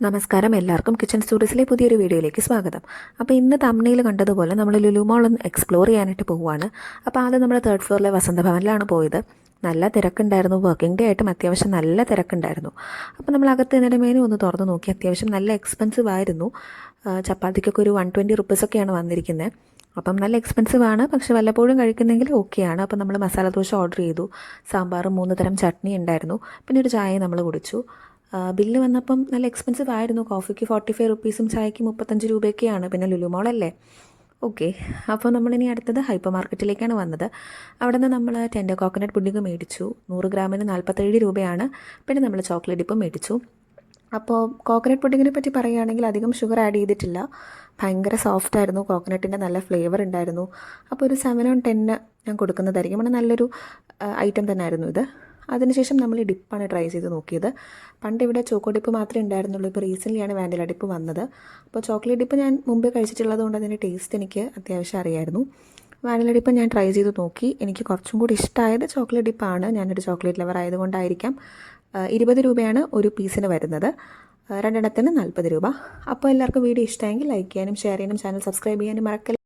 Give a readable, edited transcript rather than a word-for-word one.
നമസ്കാരം, എല്ലാവർക്കും കിച്ചൺ സ്റ്റോറീസിലെ പുതിയൊരു വീഡിയോയിലേക്ക് സ്വാഗതം. അപ്പോൾ ഇന്ന് തംബ്നെയിൽ കണ്ടതുപോലെ നമ്മൾ ലുലു മോൾ ഒന്ന് എക്സ്പ്ലോർ ചെയ്യാനായിട്ട് പോവുകയാണ്. അപ്പോൾ ആദ്യം നമ്മൾ 3rd ഫ്ലോറിലെ വസന്തഭവനിലാണ് പോയത്. നല്ല തിരക്കുണ്ടായിരുന്നു. വർക്കിംഗ് ഡേ ആയിട്ടും അത്യാവശ്യം നല്ല തിരക്കുണ്ടായിരുന്നു. അപ്പോൾ നമ്മൾ അകത്ത് നിന്നിട്ട് മെനു ഒന്ന് തുറന്ന് നോക്കി. അത്യാവശ്യം നല്ല എക്സ്പെൻസീവ് ആയിരുന്നു. ചപ്പാത്തിക്കൊക്കെ ഒരു 120 റുപ്പീസൊക്കെയാണ് വന്നിരിക്കുന്നത്. അപ്പം നല്ല എക്സ്പെൻസീവ് ആണ്, പക്ഷെ വല്ലപ്പോഴും കഴിക്കുന്നെങ്കിൽ ഓക്കെയാണ്. അപ്പം നമ്മൾ മസാല ദോശ ഓർഡർ ചെയ്തു. സാമ്പാറും 3 തരം ചട്നി ഉണ്ടായിരുന്നു. പിന്നെ ഒരു ചായ നമ്മൾ കുടിച്ചു. ബില്ല് വന്നപ്പം നല്ല എക്സ്പെൻസീവ് ആയിരുന്നു. കോഫിക്ക് 45 റുപ്പീസും ചായക്ക് 35 രൂപയൊക്കെയാണ്. പിന്നെ ലുലു മോളല്ലേ, ഓക്കെ. അപ്പോൾ നമ്മളിനി അടുത്തത് ഹൈപ്പർ മാർക്കറ്റിലേക്കാണ് വന്നത്. അവിടെ നിന്ന് നമ്മൾ ടെൻഡർ കോക്കനട്ട് പുഡിംഗ് മേടിച്ചു. 100 ഗ്രാമിന് 47 രൂപയാണ്. പിന്നെ നമ്മൾ ചോക്ലേറ്റ് ഡിപ്പും മേടിച്ചു. അപ്പോൾ കോക്കനട്ട് പുഡിങ്ങിനെ പറ്റി പറയുകയാണെങ്കിൽ അധികം ഷുഗർ ആഡ് ചെയ്തിട്ടില്ല. ഭയങ്കര സോഫ്റ്റ് ആയിരുന്നു. കോക്കനട്ടിൻ്റെ നല്ല ഫ്ലേവർ ഉണ്ടായിരുന്നു. അപ്പോൾ ഒരു 7 on 10 ഞാൻ കൊടുക്കുന്നതായിരിക്കും. അങ്ങനെ നല്ലൊരു ഐറ്റം തന്നെ ആയിരുന്നു ഇത്. അതിനുശേഷം നമ്മൾ ഡിപ്പാണ് ട്രൈ ചെയ്ത് നോക്കിയത്. പണ്ട് ഇവിടെ ചോക്കോ ഡിപ്പ് മാത്രമേ ഉണ്ടായിരുന്നുള്ളൂ. ഇപ്പോൾ റീസെൻ്റ്ലിയാണ് വാനില ഡിപ്പ് വന്നത്. അപ്പോൾ ചോക്ലേറ്റ് ഡിപ്പ് ഞാൻ മുമ്പേ കഴിച്ചിട്ടുള്ളത് കൊണ്ട് അതിൻ്റെ ടേസ്റ്റ് എനിക്ക് അത്യാവശ്യം അറിയായിരുന്നു. വാനില ഡിപ്പ് ഞാൻ ട്രൈ ചെയ്ത് നോക്കി. എനിക്ക് കുറച്ചും കൂടി ഇഷ്ടമായത് ചോക്ലേറ്റ് ഡിപ്പാണ്. ഞാനൊരു ചോക്ലേറ്റ് ലവർ ആയതുകൊണ്ടായിരിക്കാം. 20 രൂപയാണ് ഒരു പീസിന് വരുന്നത്. രണ്ടെണ്ണത്തിന് 40 രൂപ. അപ്പോൾ എല്ലാവർക്കും വീഡിയോ ഇഷ്ടമെങ്കിൽ ലൈക്ക് ചെയ്യാനും ഷെയർ ചെയ്യാനും ചാനൽ സബ്സ്ക്രൈബ് ചെയ്യാനും മറക്കല്ല.